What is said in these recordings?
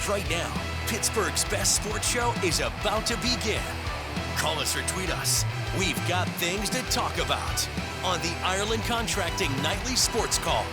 Right now, Pittsburgh's best sports show is about to begin. Call us or tweet us. We've got things to talk about on the Ireland Contracting Nightly Sports Call.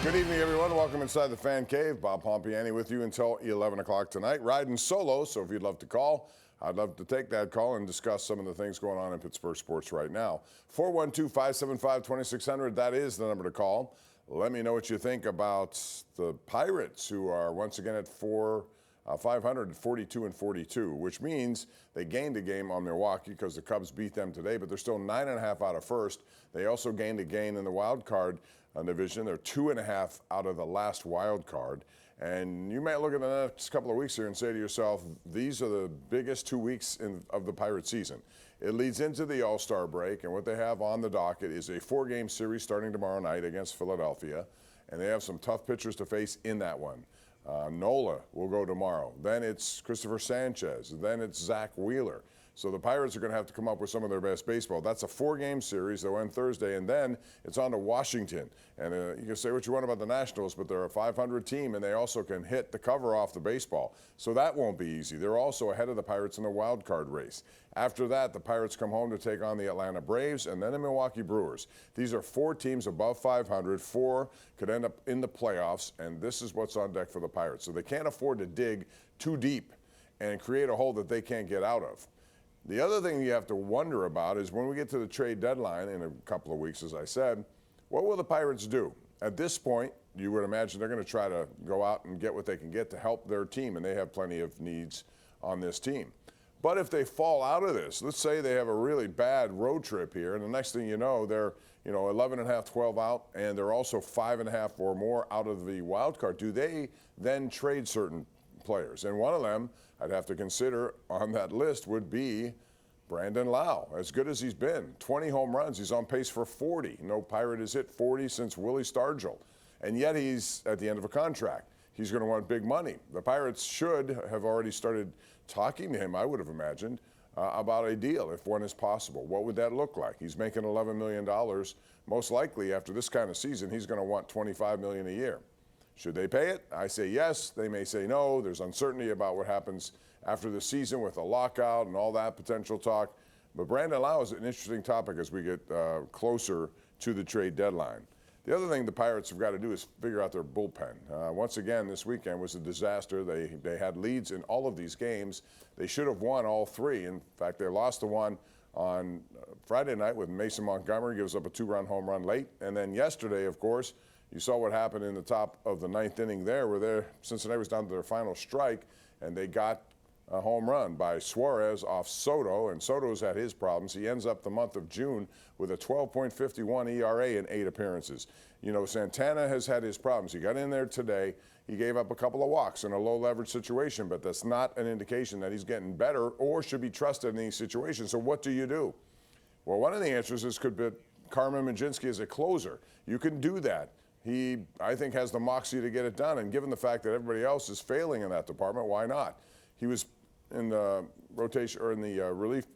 Good evening, everyone. Welcome inside the Fan Cave. Bob Pompeani with you until 11 o'clock tonight. Riding solo, so if you'd love to call, I'd love to take that call and discuss some of the things going on in Pittsburgh sports right now. 412-575-2600, that is the number to call. Let me know what you think about the Pirates, who are once again at 500, 42 and 42, which means they gained a game on Milwaukee because the Cubs beat them today, but they're still 9.5 out of first. They also gained a game in the wild card division. They're 2.5 out of the last wild card. And you might look at the next couple of weeks here and say to yourself, these are the biggest 2 weeks of the Pirate season. It leads into the All-Star break, and what they have on the docket is a 4-game series starting tomorrow night against Philadelphia, and they have some tough pitchers to face in that one. Nola will go tomorrow. Then it's Christopher Sanchez. Then it's Zach Wheeler. So the Pirates are going to have to come up with some of their best baseball. That's a 4-game series. They'll end Thursday, and then it's on to Washington. And you can say what you want about the Nationals, but they're a 500 team, and they also can hit the cover off the baseball. So that won't be easy. They're also ahead of the Pirates in the wild card race. After that, the Pirates come home to take on the Atlanta Braves and then the Milwaukee Brewers. These are 4 teams above 500. 4 could end up in the playoffs, and this is what's on deck for the Pirates. So they can't afford to dig too deep and create a hole that they can't get out of. The other thing you have to wonder about is when we get to the trade deadline in a couple of weeks, as I said, what will the Pirates do? At this point, you would imagine they're going to try to go out and get what they can get to help their team, and they have plenty of needs on this team. But if they fall out of this, let's say they have a really bad road trip here, and the next thing you know, they're 11.5, 12 out, and they're also 5.5 or more out of the wild card. Do they then trade certain players? And one of them I'd have to consider on that list would be Brandon Lau. As good as he's been, 20 home runs, he's on pace for 40. No Pirate has hit 40 since Willie Stargell, and yet he's at the end of a contract. He's going to want big money. The Pirates should have already started talking to him, I would have imagined, about a deal if one is possible. What would that look like? He's making $11 million. Most likely after this kind of season, he's going to want $25 million a year. Should they pay it? I say yes. They may say no. There's uncertainty about what happens after the season with the lockout and all that potential talk. But Brandon Lau is an interesting topic as we get closer to the trade deadline. The other thing the Pirates have got to do is figure out their bullpen. Once again, this weekend was a disaster. They had leads in all of these games. They should have won all 3. In fact, they lost the one on Friday night with Mason Montgomery, gives up a 2-run home run late. And then yesterday, of course, you saw what happened in the top of the 9th inning there, where Cincinnati was down to their final strike, and they got a home run by Suarez off Soto, and Soto's had his problems. He ends up the month of June with a 12.51 ERA in 8 appearances. You know, Santana has had his problems. He got in there today. He gave up a couple of walks in a low-leverage situation, but that's not an indication that he's getting better or should be trusted in these situations. So what do you do? Well, one of the answers is could be Carmen Mlodzinski as a closer. You can do that. He, I think, has the moxie to get it done, and given the fact that everybody else is failing in that department, why not? He was in the rotation or in the relief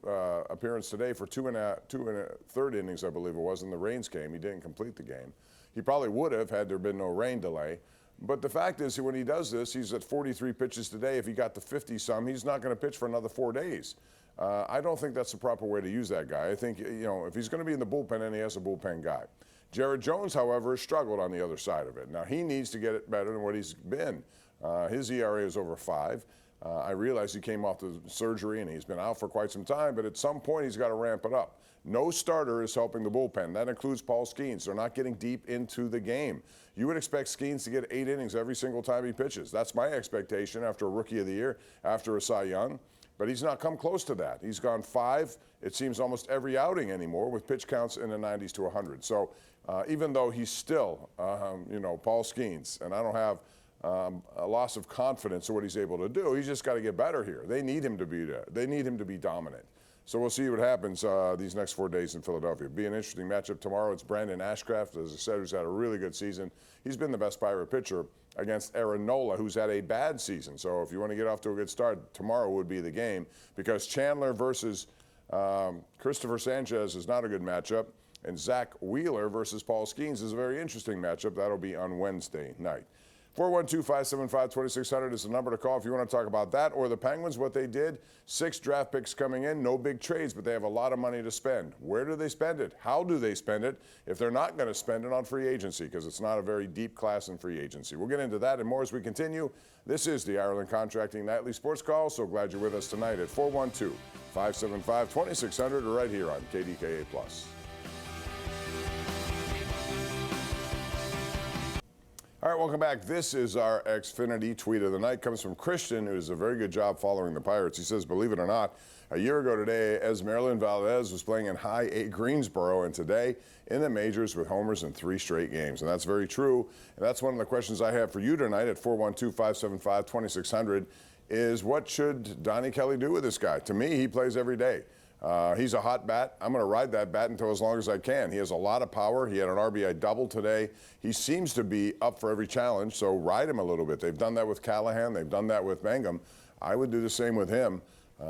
appearance today for 2 1/3 innings, I believe it was, in the Rains game. He didn't complete the game. He probably would have had there been no rain delay. But the fact is, when he does this, he's at 43 pitches today. If he got to 50-some, he's not going to pitch for another 4 days. I don't think that's the proper way to use that guy. I think, if he's going to be in the bullpen, then he has a bullpen guy. Jared Jones, however, has struggled on the other side of it. Now, he needs to get it better than what he's been. His ERA is over 5. I realize he came off the surgery and he's been out for quite some time, but at some point he's got to ramp it up. No starter is helping the bullpen. That includes Paul Skeens. They're not getting deep into the game. You would expect Skeens to get 8 innings every single time he pitches. That's my expectation after a Rookie of the Year, after a Cy Young. But he's not come close to that. He's gone 5, it seems, almost every outing anymore with pitch counts in the 90s to 100. So even though he's still, Paul Skeens, and I don't have a loss of confidence in what he's able to do, he's just got to get better here. They need him to be there. They need him to be dominant. So we'll see what happens these next 4 days in Philadelphia. It'll be an interesting matchup tomorrow. It's Brandon Ashcraft, as I said, who's had a really good season. He's been the best Pirate pitcher against Aaron Nola, who's had a bad season. So if you want to get off to a good start, tomorrow would be the game, because Chandler versus Christopher Sanchez is not a good matchup, and Zach Wheeler versus Paul Skeens is a very interesting matchup. That'll be on Wednesday night. 412-575-2600 is the number to call if you want to talk about that or the Penguins, what they did. 6 draft picks coming in, no big trades, but they have a lot of money to spend. Where do they spend it? How do they spend it if they're not going to spend it on free agency, because it's not a very deep class in free agency? We'll get into that and more as we continue. This is the Ireland Contracting Nightly Sports Call. So glad you're with us tonight at 412-575-2600 or right here on KDKA+. All right, welcome back. This is our Xfinity tweet of the night. Comes from Christian, who does a very good job following the Pirates. He says, believe it or not, a year ago today, Esmeralda Valdez was playing in High A Greensboro, and today in the majors with homers in 3 straight games. And that's very true. And that's one of the questions I have for you tonight at 412-575-2600 is what should Donnie Kelly do with this guy? To me, he plays every day. He's a hot bat. I'm going to ride that bat until as long as I can. He has a lot of power. He had an RBI double today. He seems to be up for every challenge, so ride him a little bit. They've done that with Callahan. They've done that with Mangum. I would do the same with him.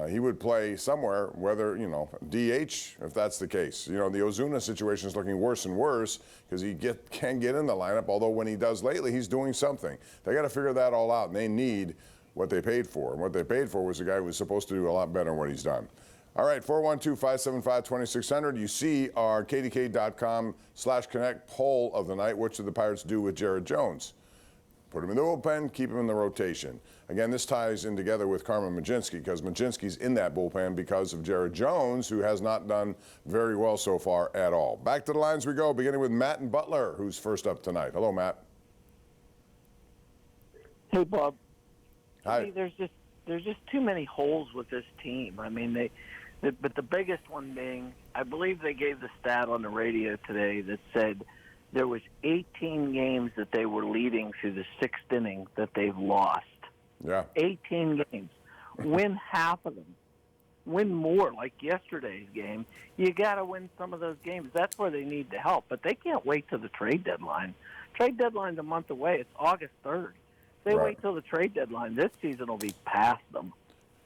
He would play somewhere, whether, DH, if that's the case. The Ozuna situation is looking worse and worse because he can't get in the lineup, although when he does lately, he's doing something. They got to figure that all out, and they need what they paid for. And what they paid for was a guy who was supposed to do a lot better than what he's done. All right, 412-575-2600. You see our KDK.com/connect poll of the night. What should the Pirates do with Jared Jones? Put him in the bullpen, keep him in the rotation. Again, this ties in together with Carmen Mlodzinski because Mlodzinski's in that bullpen because of Jared Jones, who has not done very well so far at all. Back to the lines we go, beginning with Matt and Butler, who's first up tonight. Hello, Matt. Hey, Bob. Hi. I mean, there's just too many holes with this team. I mean, but the biggest one being, I believe they gave the stat on the radio today that said there was 18 games that they were leading through the 6th inning that they've lost. Yeah. 18 games. Win half of them. Win more, like yesterday's game. You got to win some of those games. That's where they need the help. But they can't wait till the trade deadline. Trade deadline's a month away. It's August 3rd. If they wait till the trade deadline, this season will be past them.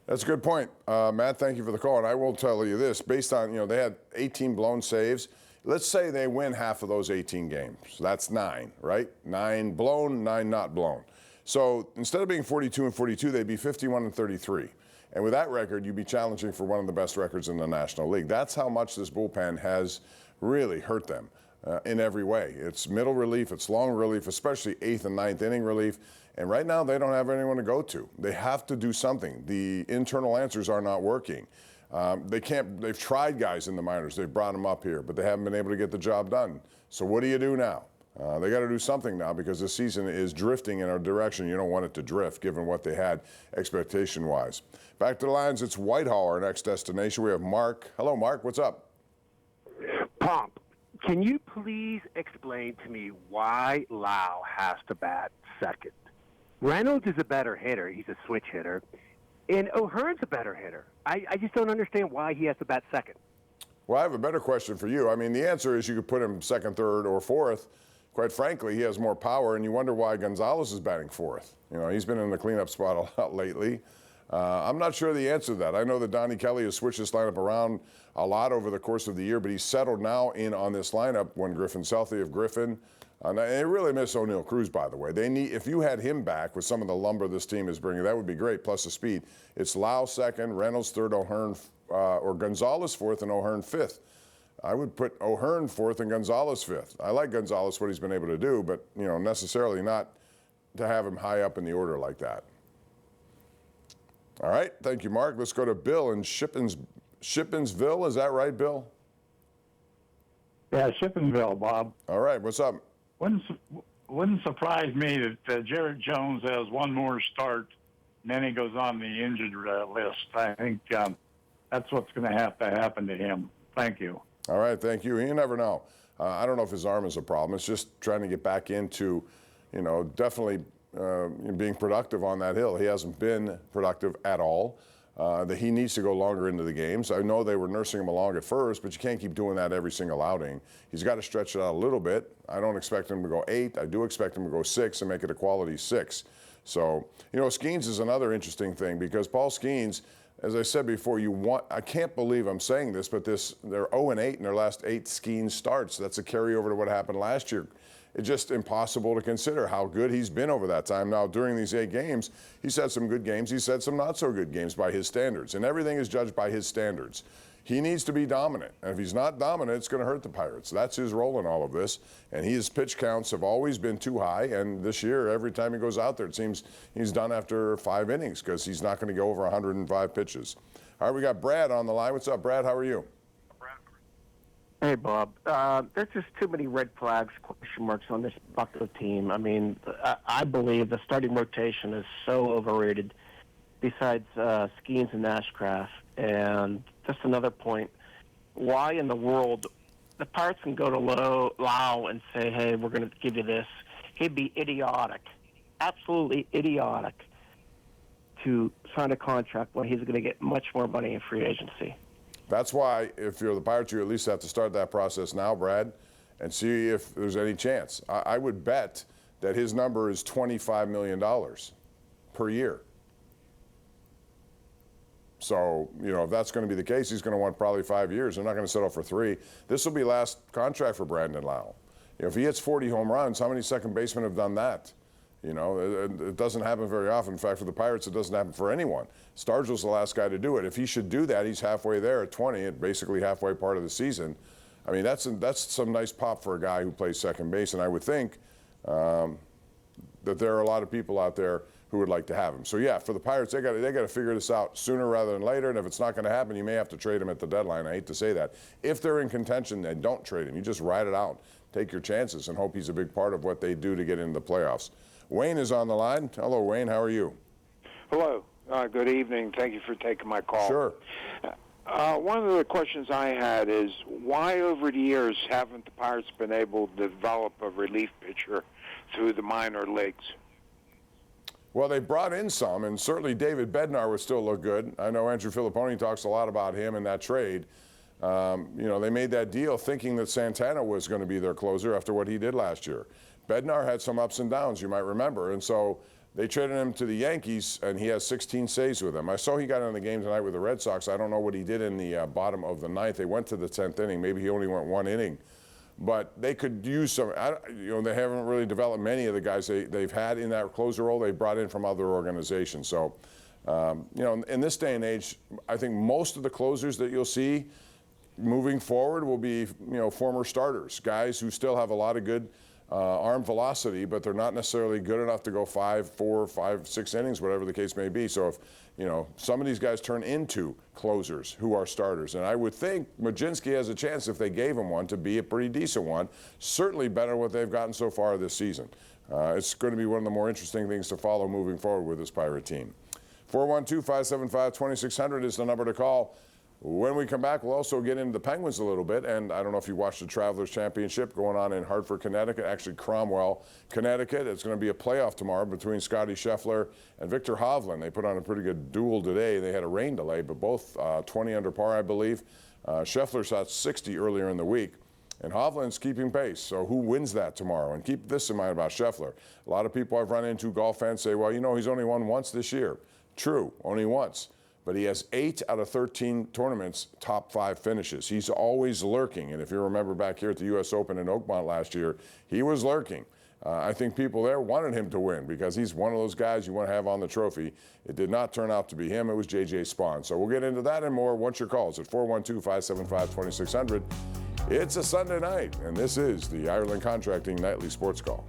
That's a good point. Matt, thank you for the call. And I will tell you this, based on, they had 18 blown saves. Let's say they win half of those 18 games. That's 9, right? 9 blown, 9 not blown. So instead of being 42-42, they'd be 51-33. And with that record, you'd be challenging for one of the best records in the National League. That's how much this bullpen has really hurt them in every way. It's middle relief, it's long relief, especially 8th and 9th inning relief. And right now, they don't have anyone to go to. They have to do something. The internal answers are not working. They've tried guys in the minors. They've brought them up here, but they haven't been able to get the job done. So what do you do now? They got to do something now because this season is drifting in a direction you don't want it to drift, given what they had expectation-wise. Back to the lines, it's Whitehall, our next destination. We have Mark. Hello, Mark. What's up? Pomp, can you please explain to me why Lau has to bat second? Reynolds is a better hitter. He's a switch hitter. And O'Hearn's a better hitter. I just don't understand why he has to bat second. Well, I have a better question for you. I mean, the answer is you could put him second, third, or fourth. Quite frankly, he has more power, and you wonder why Gonzalez is batting fourth. He's been in the cleanup spot a lot lately. I'm not sure the answer to that. I know that Donnie Kelly has switched this lineup around a lot over the course of the year, but he's settled now in on this lineup when Griffin's healthy of Griffin. And they really miss O'Neal Cruz, by the way. If you had him back with some of the lumber this team is bringing, that would be great, plus the speed. It's Lau second, Reynolds third, O'Hearn, or Gonzalez fourth, and O'Hearn fifth. I would put O'Hearn fourth and Gonzalez fifth. I like Gonzalez, what he's been able to do, but necessarily not to have him high up in the order like that. All right, thank you, Mark. Let's go to Bill in Shippensville. Is that right, Bill? Yeah, Shippensville, Bob. All right, what's up? Wouldn't surprise me that Jared Jones has one more start, and then he goes on the injured list. I think that's what's going to have to happen to him. Thank you. All right, thank you. You never know. I don't know if his arm is a problem. It's just trying to get back into, definitely being productive on that hill. He hasn't been productive at all. That he needs to go longer into the games. I know they were nursing him along at first, but you can't keep doing that every single outing. He's got to stretch it out a little bit. I don't expect him to go 8. I do expect him to go 6 and make it a quality 6. So, Skeens is another interesting thing because Paul Skeens, as I said before, I can't believe I'm saying this, but they're 0-8 in their last 8 Skeens starts. That's a carryover to what happened last year. it's just impossible to consider how good he's been over that time. Now, during these 8 games, he's had some good games. He's had some not so good games by his standards, and everything is judged by his standards. He needs to be dominant, and if he's not dominant, it's going to hurt the Pirates. That's his role in all of this, and his pitch counts have always been too high, and this year, every time he goes out there, it seems he's done after 5 innings because he's not going to go over 105 pitches. All right, we got Brad on the line. What's up, Brad? How are you? Hey, Bob. There's just too many red flags, question marks on this Buffalo team. I mean, I believe the starting rotation is so overrated, besides Skeens and Ashcraft. And just another point, why in the world the Pirates can go to Lau and say, hey, we're going to give you this. He'd be idiotic, absolutely idiotic, to sign a contract when he's going to get much more money in free agency. That's why, if you're the Pirates, you at least have to start that process now, Brad, and see if there's any chance. I would bet that his number is $25 million per year. So, you know, if that's going to be the case, he's going to want probably 5 years. They're not going to settle for 3. This will be last contract for Brandon Lau. You know, if he hits 40 home runs, how many second basemen have done that? You know, it doesn't happen very often. In fact, for the Pirates, it doesn't happen for anyone. Stargell's the last guy to do it. If he should do that, he's halfway there at 20, at basically halfway part of the season. I mean, that's some nice pop for a guy who plays second base, and I would think that there are a lot of people out there who would like to have him. So yeah, for the Pirates, they got to figure this out sooner rather than later. And if it's not going to happen, you may have to trade him at the deadline. I hate to say that. If they're in contention, then don't trade him. You just ride it out, take your chances, and hope he's a big part of what they do to get into the playoffs. Wayne is on the line. Hello, Wayne. How are you? Hello. Good evening. Thank you for taking my call. Sure. One of the questions I had is why over the years haven't the Pirates been able to develop a relief pitcher through the minor leagues? Well, they brought in some, and certainly David Bednar would still look good. I know Andrew Filipponi talks a lot about him in that trade. You know, they made that deal thinking that Santana was going to be their closer after what he did last year. Bednar had some ups and downs, you might remember, and so they traded him to the Yankees, and he has 16 saves with them. I saw he got in the game tonight with the Red Sox. I don't know what he did in the bottom of the 9th. They went to the 10th inning. Maybe he only went 1 inning. But they could use some, you know, they haven't really developed many of the guys they've had in that closer role. They brought in from other organizations. So, you know, in this day and age, I think most of the closers that you'll see moving forward will be, you know, former starters, guys who still have a lot of good arm velocity, but they're not necessarily good enough to go 5, 4, 5, 6 innings, whatever the case may be. So if, you know, some of these guys turn into closers who are starters. And I would think Majinski has a chance, if they gave him one, to be a pretty decent one. Certainly better than what they've gotten so far this season. It's going to be one of the more interesting things to follow moving forward with this Pirate team. 412-575-2600 is the number to call. When we come back, we'll also get into the Penguins a little bit, and I don't know if you watched the Travelers Championship going on in Hartford, Connecticut, actually Cromwell, Connecticut. It's going to be a playoff tomorrow between Scotty Scheffler and Victor Hovland. They put on a pretty good duel today. They had a rain delay, but both 20 under par, I believe. Scheffler shot 60 earlier in the week, and Hovland's keeping pace. So who wins that tomorrow? And keep this in mind about Scheffler. A lot of people I've run into, golf fans, say, well, you know, he's only won once this year. True, only once. But he has 8 out of 13 tournaments, top 5 finishes. He's always lurking. And if you remember back here at the U.S. Open in Oakmont last year, he was lurking. I think people there wanted him to win because he's one of those guys you want to have on the trophy. It did not turn out to be him. It was J.J. Spaun. So we'll get into that and more once your calls at 412-575-2600. It's a Sunday night, and this is the Ireland Contracting Nightly Sports Call.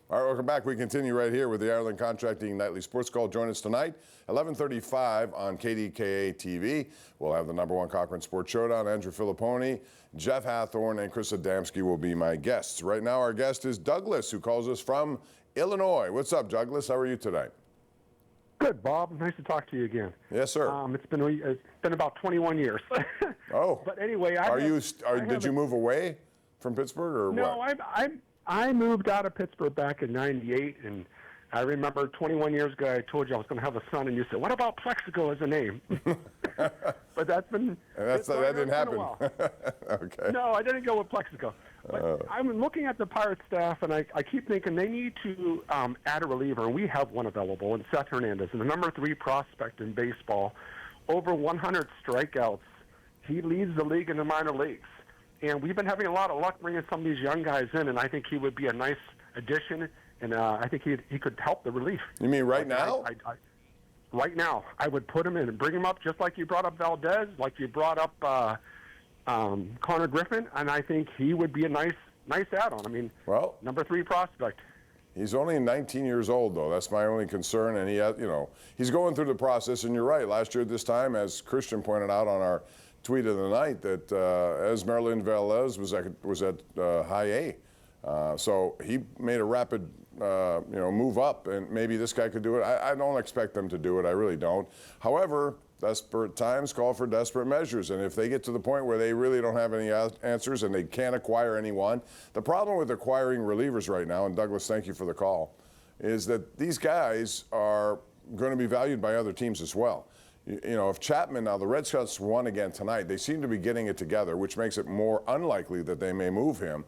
All right, welcome back. We continue right here with the Ireland Contracting Nightly Sports Call. Join us tonight, 11:35 on KDKA-TV. We'll have the #1 Cochrane Sports Showdown. Andrew Filipponi, Jeff Hathorn, and Chris Adamski will be my guests. Right now, our guest is Douglas, who calls us from Illinois. What's up, Douglas? How are you today? Good, Bob. Nice to talk to you again. Yes, sir. It's been about 21 years. Oh. But anyway, did you move away from Pittsburgh or no, what? I moved out of Pittsburgh back in '98, and I remember 21 years ago I told you I was going to have a son, and you said, "What about Plexico as a name?" But that didn't happen. Okay. No, I didn't go with Plexico. But I'm looking at the Pirates staff, and I keep thinking they need to add a reliever, and we have one available, and Seth Hernandez, and the #3 prospect in baseball, over 100 strikeouts he leads the league in the minor leagues. And we've been having a lot of luck bringing some of these young guys in, and I think he would be a nice addition, and I think he could help the relief. You mean right now? Right now, I would put him in and bring him up just like you brought up Valdez, like you brought up Connor Griffin, and I think he would be a nice add-on. I mean, well, number 3 prospect. He's only 19 years old, though. That's my only concern, and he's going through the process. And you're right. Last year at this time, as Christian pointed out on our tweet of the night, that Esmeralda Velez was at high A, so he made a rapid move up, and maybe this guy could do it. I don't expect them to do it. I really don't. However, desperate times call for desperate measures, and if they get to the point where they really don't have any answers and they can't acquire anyone, the problem with acquiring relievers right now, and Douglas, thank you for the call, is that these guys are going to be valued by other teams as well. If Chapman, now the Red Sox won again tonight, they seem to be getting it together, which makes it more unlikely that they may move him.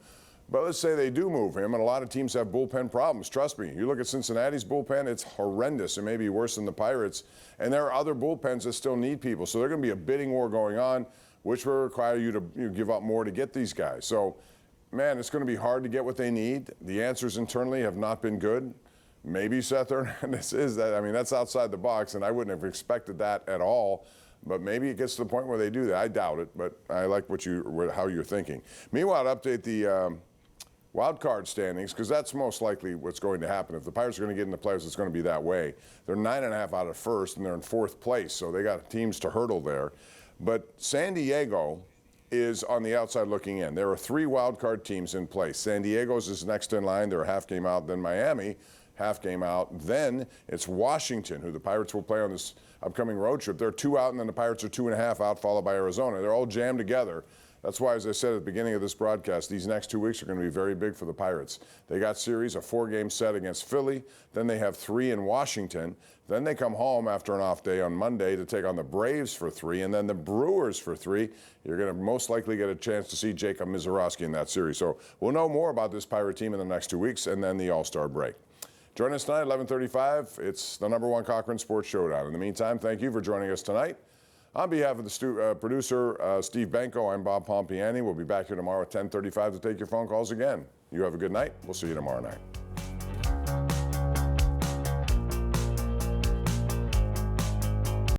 But let's say they do move him, and a lot of teams have bullpen problems. Trust me, you look at Cincinnati's bullpen, it's horrendous. It may be worse than the Pirates. And there are other bullpens that still need people. So there's going to be a bidding war going on, which will require you to give up more to get these guys. So, man, it's going to be hard to get what they need. The answers internally have not been good. Maybe Seth Hernandez is that. I mean, that's outside the box, and I wouldn't have expected that at all. But maybe it gets to the point where they do that. I doubt it, but I like how you're thinking. Meanwhile, to update the wild card standings, because that's most likely what's going to happen. If the Pirates are going to get in the playoffs, it's going to be that way. They're 9.5 out of first, and they're in 4th place, so they got teams to hurdle there. But San Diego is on the outside looking in. There are 3 wild card teams in place. San Diego's is next in line. They're a half game out. Then Miami, half game out. Then it's Washington, who the Pirates will play on this upcoming road trip. They're 2 out, and then the Pirates are 2.5 out, followed by Arizona. They're all jammed together. That's why, as I said at the beginning of this broadcast, these next 2 weeks are going to be very big for the Pirates. They got series, a 4-game set against Philly. Then they have 3 in Washington. Then they come home after an off day on Monday to take on the Braves for 3, and then the Brewers for 3. You're going to most likely get a chance to see Jacob Mizorowski in that series. So we'll know more about this Pirate team in the next 2 weeks, and then the All-Star break. Join us tonight, 11:35. It's the #1 Cochran Sports Showdown. In the meantime, thank you for joining us tonight. On behalf of the producer, Steve Benko, I'm Bob Pompeani. We'll be back here tomorrow at 10:35 to take your phone calls again. You have a good night. We'll see you tomorrow night.